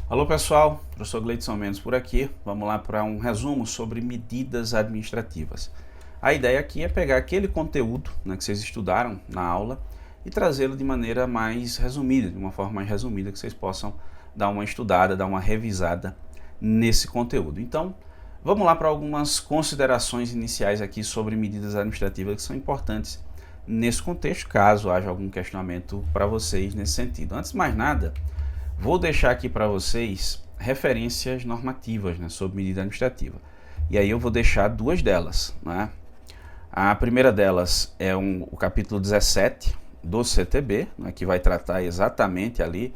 Alô pessoal, professor Gleidson Mendes por aqui. Vamos lá para um resumo sobre medidas administrativas. A ideia aqui é pegar aquele conteúdo que vocês estudaram na aula e trazê-lo de maneira mais resumida, de uma forma mais resumida, que vocês possam dar uma estudada, dar uma revisada nesse conteúdo. Então, vamos lá para algumas considerações iniciais aqui sobre medidas administrativas que são importantes nesse contexto, caso haja algum questionamento para vocês nesse sentido. Antes de mais nada, vou deixar aqui para vocês referências normativas sobre medida administrativa. E aí eu vou deixar duas delas. A primeira delas é o capítulo 17 do CTB, que vai tratar exatamente ali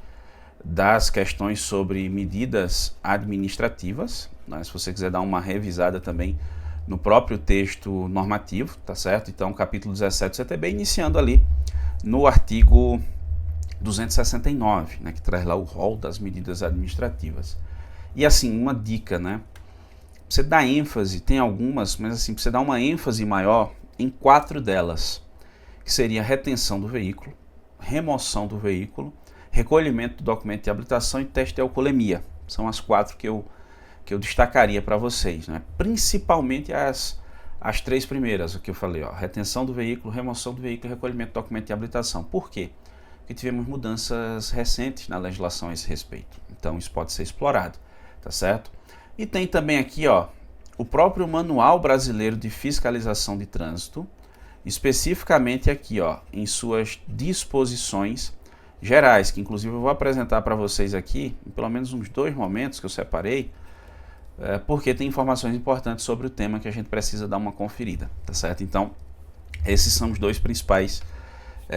das questões sobre medidas administrativas. Se você quiser dar uma revisada também no próprio texto normativo, tá certo? Então, capítulo 17 do CTB, iniciando ali no artigo 269, que traz lá o rol das medidas administrativas. E assim, uma dica, você dá ênfase, tem algumas, mas assim, você dá uma ênfase maior em 4 delas, que seria retenção do veículo, remoção do veículo, recolhimento do documento de habilitação e teste de alcoolemia. São as 4 que eu destacaria para vocês, principalmente as 3 primeiras, o que eu falei, retenção do veículo, remoção do veículo e recolhimento do documento de habilitação. Por quê? Porque tivemos mudanças recentes na legislação a esse respeito. Então isso pode ser explorado, tá certo? E tem também aqui, o próprio Manual Brasileiro de Fiscalização de Trânsito, especificamente aqui, em suas disposições gerais, que inclusive eu vou apresentar para vocês aqui, em pelo menos uns 2 momentos que eu separei, porque tem informações importantes sobre o tema que a gente precisa dar uma conferida, tá certo? Então, esses são os 2 principais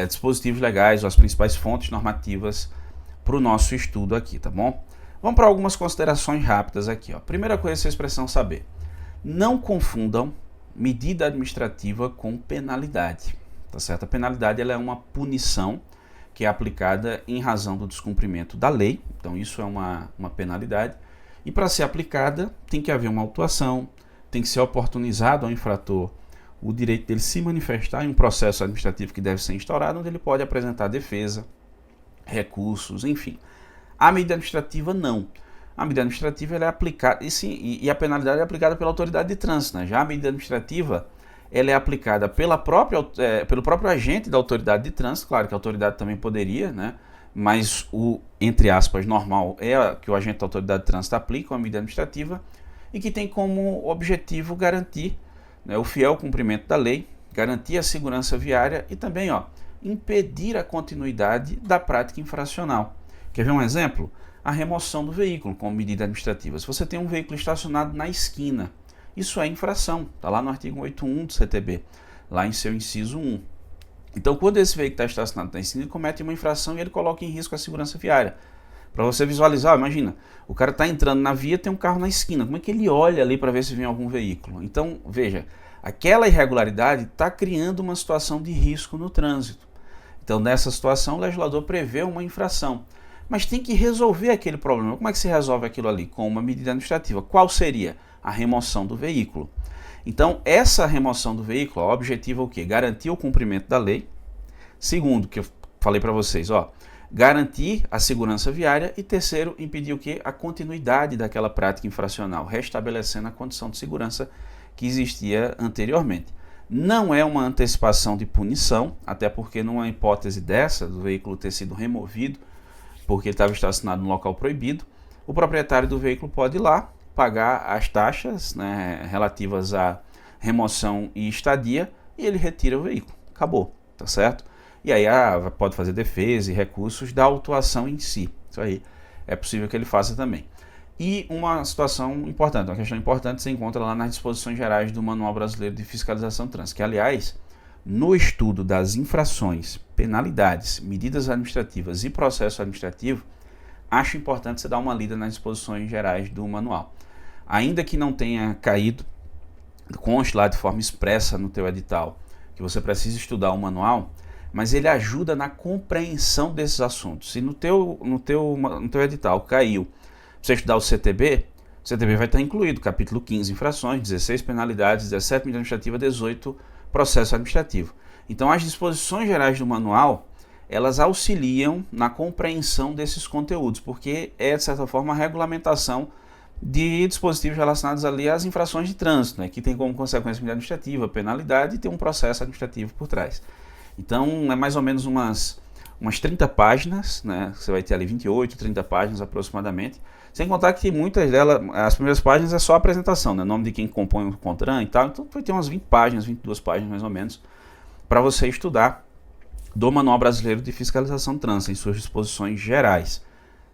dispositivos legais, ou as principais fontes normativas para o nosso estudo aqui, tá bom? Vamos para algumas considerações rápidas aqui. Primeira coisa que vocês precisam saber: não confundam medida administrativa com penalidade, tá certo? A penalidade ela é uma punição que é aplicada em razão do descumprimento da lei, então isso é uma penalidade, e para ser aplicada tem que haver uma autuação, tem que ser oportunizado ao infrator o direito dele se manifestar em um processo administrativo que deve ser instaurado, onde ele pode apresentar defesa, recursos, enfim. A medida administrativa não. A medida administrativa ela é aplicada, e a penalidade é aplicada pela autoridade de trânsito. Já a medida administrativa ela é aplicada pelo próprio agente da autoridade de trânsito, claro que a autoridade também poderia, mas o, entre aspas, normal é que o agente da autoridade de trânsito aplica uma medida administrativa e que tem como objetivo garantir o fiel cumprimento da lei, garantir a segurança viária e também impedir a continuidade da prática infracional. Quer ver um exemplo? A remoção do veículo como medida administrativa. Se você tem um veículo estacionado na esquina, isso é infração, está lá no artigo 181 do CTB, lá em seu inciso 1. Então, quando esse veículo está estacionado na esquina, ele comete uma infração e ele coloca em risco a segurança viária. Para você visualizar, imagina, o cara está entrando na via, tem um carro na esquina, como é que ele olha ali para ver se vem algum veículo? Então, veja, aquela irregularidade está criando uma situação de risco no trânsito. Então, nessa situação, o legislador prevê uma infração, mas tem que resolver aquele problema. Como é que se resolve aquilo ali? Com uma medida administrativa. Qual seria? A remoção do veículo. Então, essa remoção do veículo, o objetivo é o quê? Garantir o cumprimento da lei. Segundo, que eu falei para vocês, garantir a segurança viária. E terceiro, impedir o quê? A continuidade daquela prática infracional, restabelecendo a condição de segurança que existia anteriormente. Não é uma antecipação de punição, até porque numa hipótese dessa, do veículo ter sido removido porque ele estava estacionado no local proibido, o proprietário do veículo pode ir lá, pagar as taxas relativas à remoção e estadia e ele retira o veículo. Acabou, tá certo? E aí pode fazer defesa e recursos da autuação em si. Isso aí é possível que ele faça também. E uma situação importante, uma questão importante, se encontra lá nas disposições gerais do Manual Brasileiro de Fiscalização de Trânsito, que aliás, no estudo das infrações, penalidades, medidas administrativas e processo administrativo, acho importante você dar uma lida nas disposições gerais do manual. Ainda que não tenha caído, conste lá de forma expressa no teu edital, que você precisa estudar o manual, mas ele ajuda na compreensão desses assuntos. Se no teu edital caiu, você estudar o CTB vai estar incluído capítulo 15, infrações, 16 penalidades, 17 medida administrativa, 18 processo administrativo. Então, as disposições gerais do manual, elas auxiliam na compreensão desses conteúdos, porque é, de certa forma, a regulamentação de dispositivos relacionados ali às infrações de trânsito, né, que tem como consequência medida administrativa, penalidade e tem um processo administrativo por trás. Então, é mais ou menos umas 30 páginas, né, você vai ter ali 28, 30 páginas aproximadamente, sem contar que muitas delas, as primeiras páginas é só a apresentação, né, nome de quem compõe o CONTRAN e tal, então vai ter umas 20 páginas, 22 páginas mais ou menos, para você estudar do Manual Brasileiro de Fiscalização de Trânsito, em suas disposições gerais.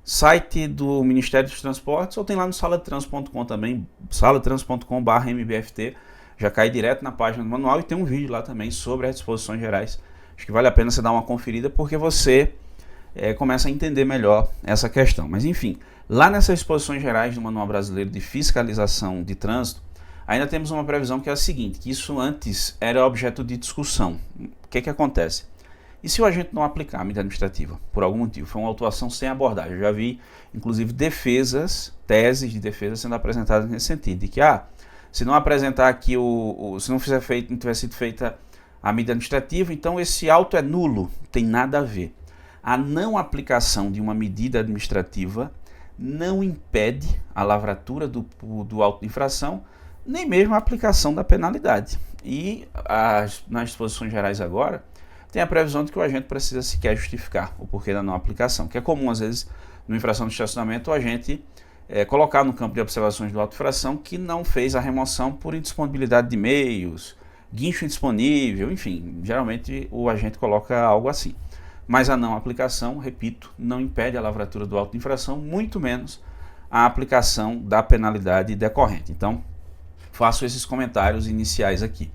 Site do Ministério dos Transportes, ou tem lá no saladetrans.com também, saladetrans.com/mbft, já cai direto na página do manual e tem um vídeo lá também sobre as disposições gerais. Acho que vale a pena você dar uma conferida porque você começa a entender melhor essa questão. Mas enfim, lá nessas disposições gerais do Manual Brasileiro de Fiscalização de Trânsito, ainda temos uma previsão que é a seguinte, que isso antes era objeto de discussão. O que acontece? E se o agente não aplicar a medida administrativa, por algum motivo, foi uma autuação sem abordagem? Eu já vi, inclusive, teses de defesa sendo apresentadas nesse sentido, de que, se não apresentar aqui, se não tiver sido feita a medida administrativa, então esse auto é nulo, não tem nada a ver. A não aplicação de uma medida administrativa não impede a lavratura do auto de infração, nem mesmo a aplicação da penalidade. E nas disposições gerais agora, tem a previsão de que o agente precisa sequer justificar o porquê da não aplicação, que é comum, às vezes, numa infração de estacionamento, o agente colocar no campo de observações do auto-infração que não fez a remoção por indisponibilidade de meios, guincho indisponível, enfim, geralmente o agente coloca algo assim. Mas a não aplicação, repito, não impede a lavratura do auto de infração, muito menos a aplicação da penalidade decorrente. Então, faço esses comentários iniciais aqui.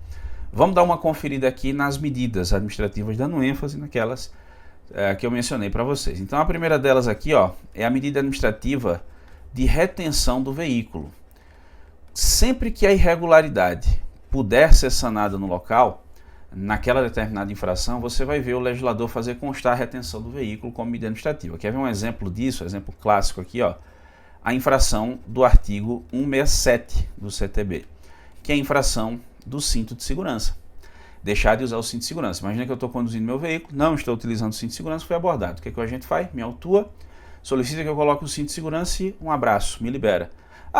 Vamos dar uma conferida aqui nas medidas administrativas, dando ênfase naquelas que eu mencionei para vocês. Então, a primeira delas aqui, é a medida administrativa de retenção do veículo. Sempre que a irregularidade puder ser sanada no local, naquela determinada infração, você vai ver o legislador fazer constar a retenção do veículo como medida administrativa. Quer ver um exemplo disso? Exemplo clássico aqui, a infração do artigo 167 do CTB, que é a infração do cinto de segurança. Deixar de usar o cinto de segurança. Imagina que eu estou conduzindo meu veículo, não estou utilizando o cinto de segurança, foi abordado. O que a gente faz? Me autua, solicita que eu coloque o cinto de segurança e um abraço, me libera.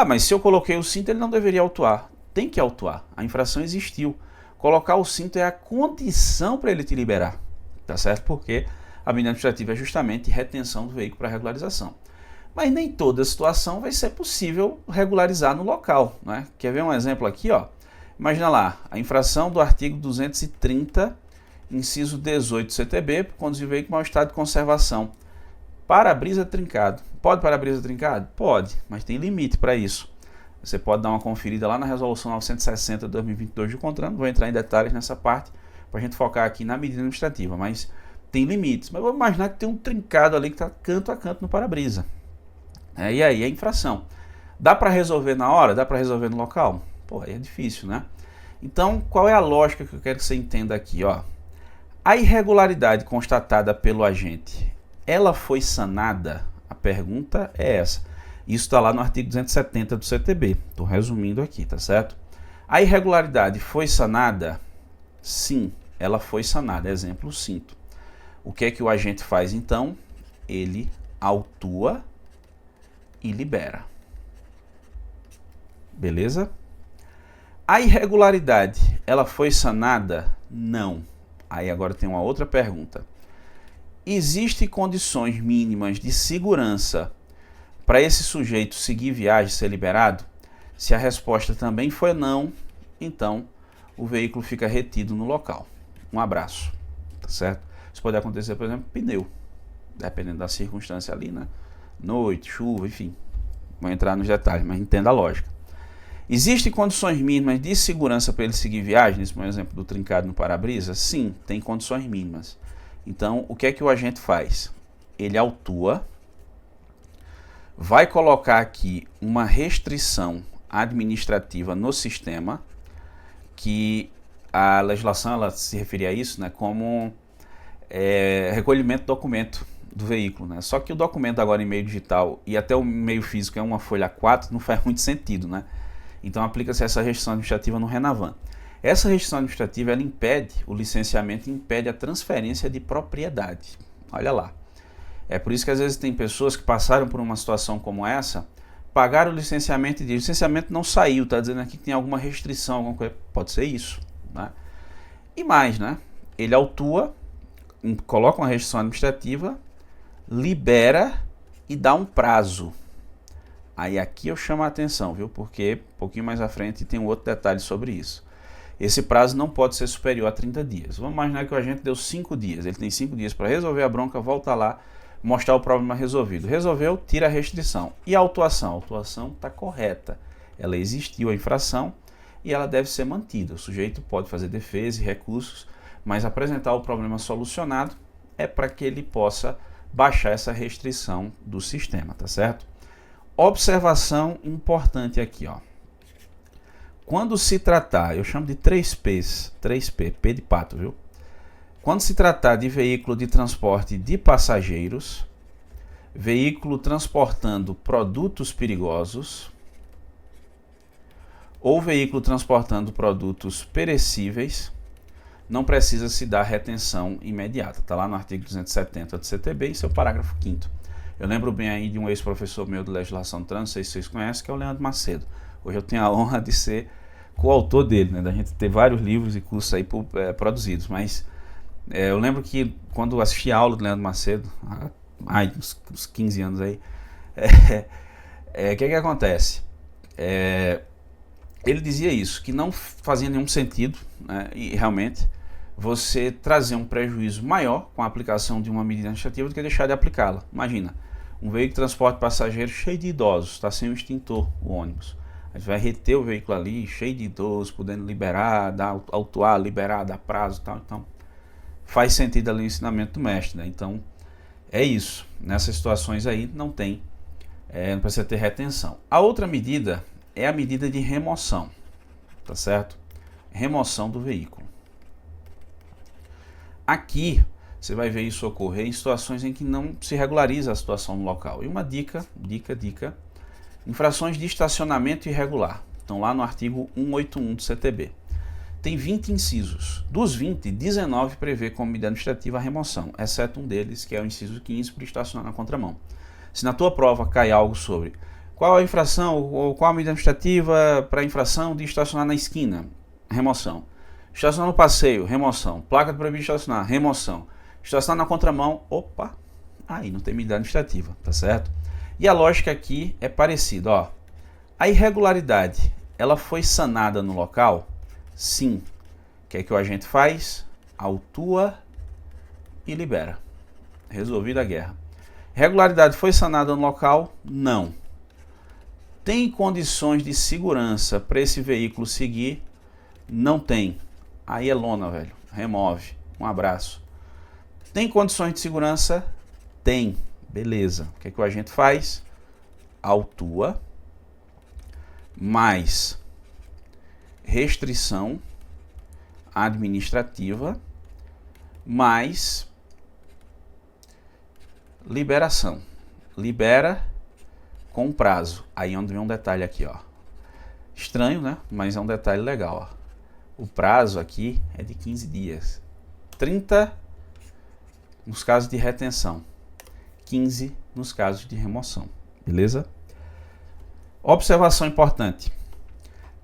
Mas se eu coloquei o cinto, ele não deveria autuar. Tem que autuar. A infração existiu. Colocar o cinto é a condição para ele te liberar. Tá certo? Porque a medida administrativa é justamente retenção do veículo para regularização. Mas nem toda situação vai ser possível regularizar no local, né? Quer ver um exemplo aqui, Imagina lá, a infração do artigo 230, inciso 18 do CTB, por conduzir o veículo em mau estado de conservação. Para-brisa trincado. Pode para-brisa trincado? Pode, mas tem limite para isso. Você pode dar uma conferida lá na resolução 960 de 2022 do CONTRAN, não vou entrar em detalhes nessa parte, para a gente focar aqui na medida administrativa, mas tem limites. Mas vamos imaginar que tem um trincado ali que está canto a canto no para-brisa. E aí, a infração. Dá para resolver na hora? Dá para resolver no local? Aí é difícil, né? Então, qual é a lógica que eu quero que você entenda aqui, A irregularidade constatada pelo agente, ela foi sanada? A pergunta é essa. Isso está lá no artigo 270 do CTB. Estou resumindo aqui, tá certo? A irregularidade foi sanada? Sim, ela foi sanada. Exemplo, o cinto. O que é que o agente faz então? Ele autua e libera. Beleza? A irregularidade, ela foi sanada? Não. Aí agora tem uma outra pergunta. Existem condições mínimas de segurança para esse sujeito seguir viagem e ser liberado? Se a resposta também foi não, então o veículo fica retido no local. Um abraço. Tá certo? Isso pode acontecer, por exemplo, pneu. Dependendo da circunstância ali, né? Noite, chuva, enfim. Vou entrar nos detalhes, mas entenda a lógica. Existem condições mínimas de segurança para ele seguir viagem, nesse exemplo do trincado no para-brisa? Sim, tem condições mínimas. Então, o que é que o agente faz? Ele autua, vai colocar aqui uma restrição administrativa no sistema, que a legislação ela se referia a isso, né, como recolhimento de documento do veículo, né? Só que o documento agora em meio digital e até o meio físico é uma folha A4, não faz muito sentido, né? Então aplica-se essa restrição administrativa no Renavan. Essa restrição administrativa ela impede o licenciamento, impede a transferência de propriedade. Olha lá. É por isso que às vezes tem pessoas que passaram por uma situação como essa, pagaram o licenciamento e dizem, o licenciamento não saiu, está dizendo aqui que tem alguma restrição, alguma coisa. Pode ser isso, né? E mais, né? Ele autua, coloca uma restrição administrativa, libera e dá um prazo. Aí aqui eu chamo a atenção, viu? Porque um pouquinho mais à frente tem um outro detalhe sobre isso. Esse prazo não pode ser superior a 30 dias. Vamos imaginar que o agente deu 5 dias. Ele tem 5 dias para resolver a bronca, volta lá, mostrar o problema resolvido. Resolveu, tira a restrição. E a autuação? A autuação está correta. Ela existiu, a infração, e ela deve ser mantida. O sujeito pode fazer defesa e recursos, mas apresentar o problema solucionado é para que ele possa baixar essa restrição do sistema, tá certo? Observação importante aqui, ó. Quando se tratar, eu chamo de 3Ps, 3P, P de pato, viu? Quando se tratar de veículo de transporte de passageiros, veículo transportando produtos perigosos ou veículo transportando produtos perecíveis, não precisa se dar retenção imediata. Está lá no artigo 270 do CTB, e seu parágrafo 5º. Eu lembro bem aí de um ex-professor meu de legislação do trânsito, não sei se vocês conhecem, que é o Leandro Macedo. Hoje eu tenho a honra de ser coautor dele, né? Da gente ter vários livros e cursos aí produzidos, mas eu lembro que quando assisti a aula do Leandro Macedo, há uns 15 anos aí, que acontece? Ele dizia isso, que não fazia nenhum sentido, né, e realmente, você trazer um prejuízo maior com a aplicação de uma medida administrativa do que deixar de aplicá-la. Imagina, um veículo de transporte passageiro cheio de idosos, está sem o extintor, o ônibus. A gente vai reter o veículo ali, cheio de idosos, podendo liberar, autuar, liberar, dar prazo e tal. Então, faz sentido ali o ensinamento do mestre, né? Então, é isso. Nessas situações aí, não precisa ter retenção. A outra medida é a medida de remoção, tá certo? Remoção do veículo. Aqui, você vai ver isso ocorrer em situações em que não se regulariza a situação no local. E uma dica, infrações de estacionamento irregular. Estão lá no artigo 181 do CTB. Tem 20 incisos. Dos 20, 19 prevê como medida administrativa a remoção, exceto um deles, que é o inciso 15, por estacionar na contramão. Se na tua prova cai algo sobre qual a infração ou qual a medida administrativa para a infração de estacionar na esquina, remoção. Estacionar no passeio, remoção. Placa de proibido de estacionar, remoção. Estacionar na contramão, opa, aí não tem medida administrativa, tá certo? E a lógica aqui é parecida, ó. A irregularidade, ela foi sanada no local? Sim. O que é que o agente faz? Autua e libera. Resolvida a guerra. Irregularidade foi sanada no local? Não. Tem condições de segurança para esse veículo seguir? Não tem. Aí é lona, velho. Remove. Um abraço. Tem condições de segurança? Tem. Beleza. O que é que o agente faz? Autua, mais restrição administrativa, mais liberação. Libera com prazo. Aí onde vem um detalhe aqui, ó. Estranho, né? Mas é um detalhe legal, ó. O prazo aqui é de 15 dias. 30 nos casos de retenção. 15 nos casos de remoção. Beleza? Observação importante.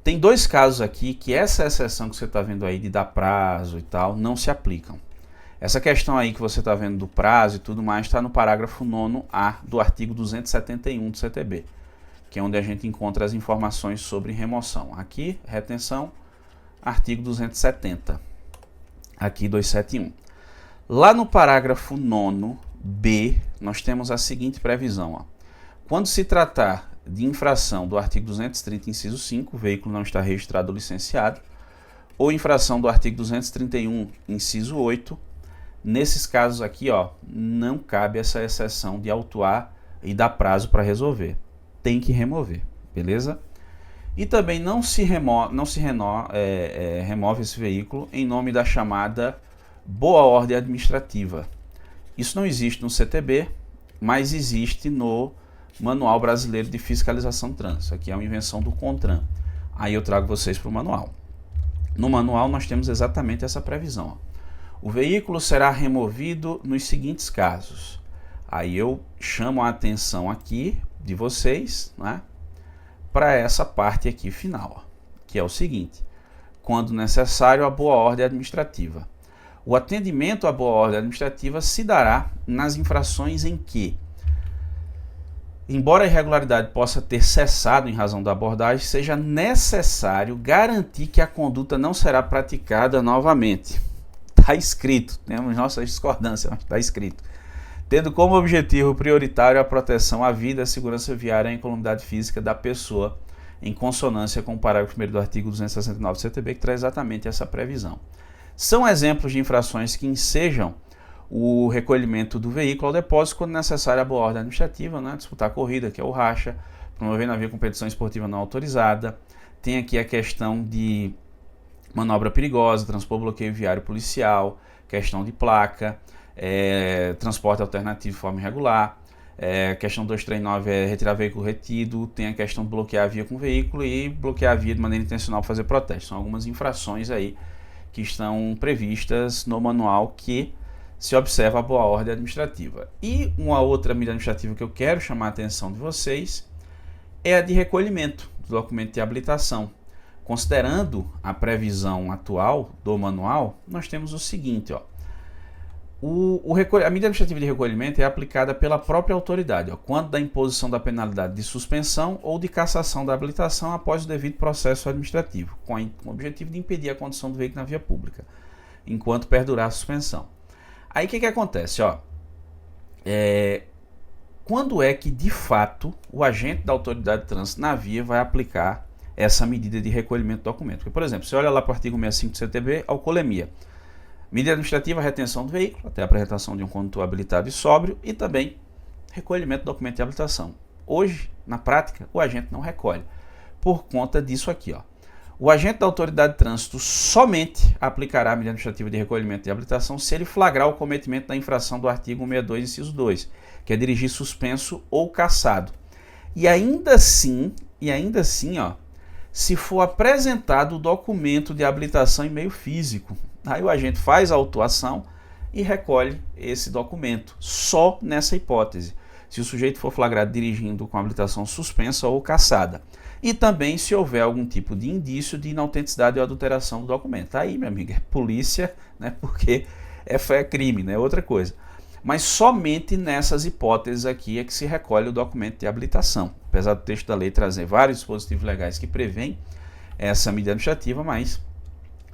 Tem dois casos aqui que essa exceção que você está vendo aí de dar prazo e tal, não se aplicam. Essa questão aí que você está vendo do prazo e tudo mais está no parágrafo 9º-A do artigo 271 do CTB, que é onde a gente encontra as informações sobre remoção. Aqui, retenção, artigo 270. Aqui, 271. Lá no parágrafo 9º-B, nós temos a seguinte previsão, ó. Quando se tratar de infração do artigo 230, inciso 5, o veículo não está registrado ou licenciado, ou infração do artigo 231, inciso 8, nesses casos aqui, ó, não cabe essa exceção de autuar e dar prazo para resolver. Tem que remover, beleza? E também não se remove esse veículo em nome da chamada boa ordem administrativa. Isso não existe no CTB, mas existe no Manual Brasileiro de Fiscalização do Trânsito. Aqui é uma invenção do CONTRAN. Aí eu trago vocês para o manual. No manual nós temos exatamente essa previsão, ó. O veículo será removido nos seguintes casos. Aí eu chamo a atenção aqui de vocês, né, para essa parte aqui final, que é o seguinte: quando necessário, a boa ordem administrativa. O atendimento à boa ordem administrativa se dará nas infrações em que, embora a irregularidade possa ter cessado em razão da abordagem, seja necessário garantir que a conduta não será praticada novamente. Está escrito, temos nossas discordâncias, mas está escrito. Tendo como objetivo prioritário a proteção à vida, à segurança viária e à incolumidade física da pessoa, em consonância com o parágrafo 1º do artigo 269 do CTB, que traz exatamente essa previsão. São exemplos de infrações que ensejam o recolhimento do veículo ao depósito quando necessária a boa ordem administrativa, né? Disputar a corrida, que é o racha, promover na via competição esportiva não autorizada. Tem aqui a questão de manobra perigosa, transpor bloqueio viário policial, questão de placa, transporte alternativo de forma irregular, questão 239 é retirar veículo retido, tem a questão de bloquear a via com veículo e bloquear a via de maneira intencional para fazer protesto. São algumas infrações aí que estão previstas no manual que se observa a boa ordem administrativa. E uma outra medida administrativa que eu quero chamar a atenção de vocês é a de recolhimento do documento de habilitação. Considerando a previsão atual do manual, nós temos o seguinte, ó. A medida administrativa de recolhimento é aplicada pela própria autoridade, ó, quando da imposição da penalidade de suspensão ou de cassação da habilitação após o devido processo administrativo, com o objetivo de impedir a condução do veículo na via pública, enquanto perdurar a suspensão. Aí o que acontece? Ó, quando é que de fato o agente da autoridade de trânsito na via vai aplicar essa medida de recolhimento do documento? Porque, por exemplo, você olha lá para o artigo 65 do CTB, alcoolemia. Medida administrativa, retenção do veículo, até a apresentação de um condutor habilitado e sóbrio, e também recolhimento do documento de habilitação. Hoje, na prática, o agente não recolhe, por conta disso aqui, ó. O agente da autoridade de trânsito somente aplicará a medida administrativa de recolhimento de habilitação se ele flagrar o cometimento da infração do artigo 162, inciso 2, que é dirigir suspenso ou cassado. E ainda assim, ó, se for apresentado o documento de habilitação em meio físico. Aí o agente faz a autuação e recolhe esse documento, só nessa hipótese, se o sujeito for flagrado dirigindo com habilitação suspensa ou cassada. E também se houver algum tipo de indício de inautenticidade ou adulteração do documento. Aí, meu amigo, é polícia, né, porque é crime, né, outra coisa. Mas somente nessas hipóteses aqui é que se recolhe o documento de habilitação. Apesar do texto da lei trazer vários dispositivos legais que prevêem essa medida administrativa, mas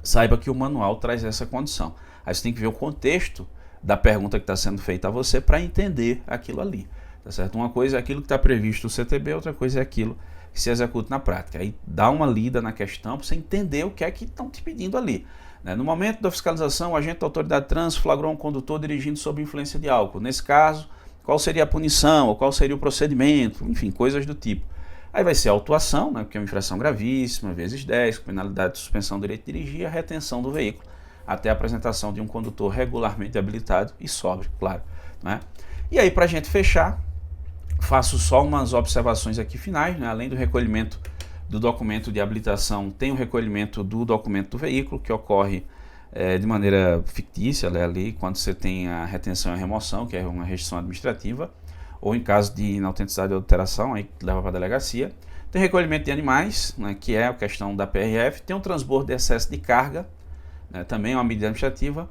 saiba que o manual traz essa condição. Aí você tem que ver o contexto da pergunta que está sendo feita a você para entender aquilo ali. Tá certo? Uma coisa é aquilo que está previsto no CTB, outra coisa é aquilo que se executa na prática. Aí dá uma lida na questão para você entender o que é que estão te pedindo ali. No momento da fiscalização, o agente da autoridade de trânsito flagrou um condutor dirigindo sob influência de álcool. Nesse caso, qual seria a punição, ou qual seria o procedimento, enfim, coisas do tipo. Aí vai ser a autuação, né, porque é uma infração gravíssima, vezes 10, com penalidade de suspensão do direito de dirigir, a retenção do veículo, até a apresentação de um condutor regularmente habilitado e sóbrio, claro. Né? E aí, para a gente fechar, faço só umas observações aqui finais, né? Além do recolhimento do documento de habilitação, tem o recolhimento do documento do veículo, que ocorre de maneira fictícia, né, ali, quando você tem a retenção e a remoção, que é uma restrição administrativa, ou em caso de inautenticidade ou alteração, aí leva para a delegacia. Tem recolhimento de animais, né, que é a questão da PRF. Tem o transbordo de excesso de carga, né, também é uma medida administrativa.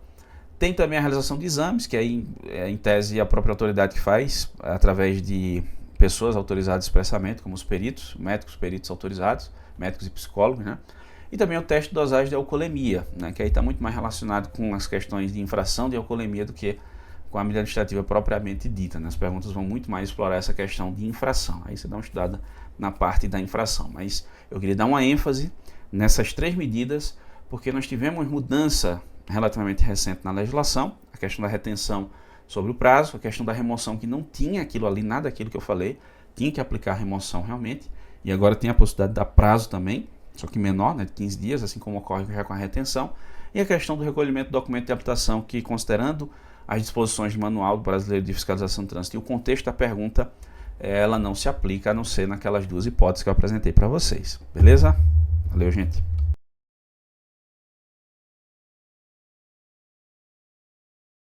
Tem também a realização de exames, que aí em tese a própria autoridade que faz, através de pessoas autorizadas expressamente, como os peritos, médicos, peritos autorizados, médicos e psicólogos, né? E também o teste de dosagem de alcoolemia, né? Que aí está muito mais relacionado com as questões de infração de alcoolemia do que com a medida administrativa propriamente dita, né? As perguntas vão muito mais explorar essa questão de infração. Aí você dá uma estudada na parte da infração. Mas eu queria dar uma ênfase nessas 3 medidas, porque nós tivemos mudança relativamente recente na legislação, a questão da retenção sobre o prazo, a questão da remoção que não tinha aquilo ali, nada daquilo que eu falei, tinha que aplicar a remoção realmente, e agora tem a possibilidade de dar prazo também, só que menor, né, de 15 dias, assim como ocorre já com a retenção, e a questão do recolhimento do documento de habilitação, que considerando as disposições do Manual Brasileiro de Fiscalização do Trânsito e o contexto da pergunta, ela não se aplica a não ser naquelas 2 hipóteses que eu apresentei para vocês. Beleza? Valeu, gente.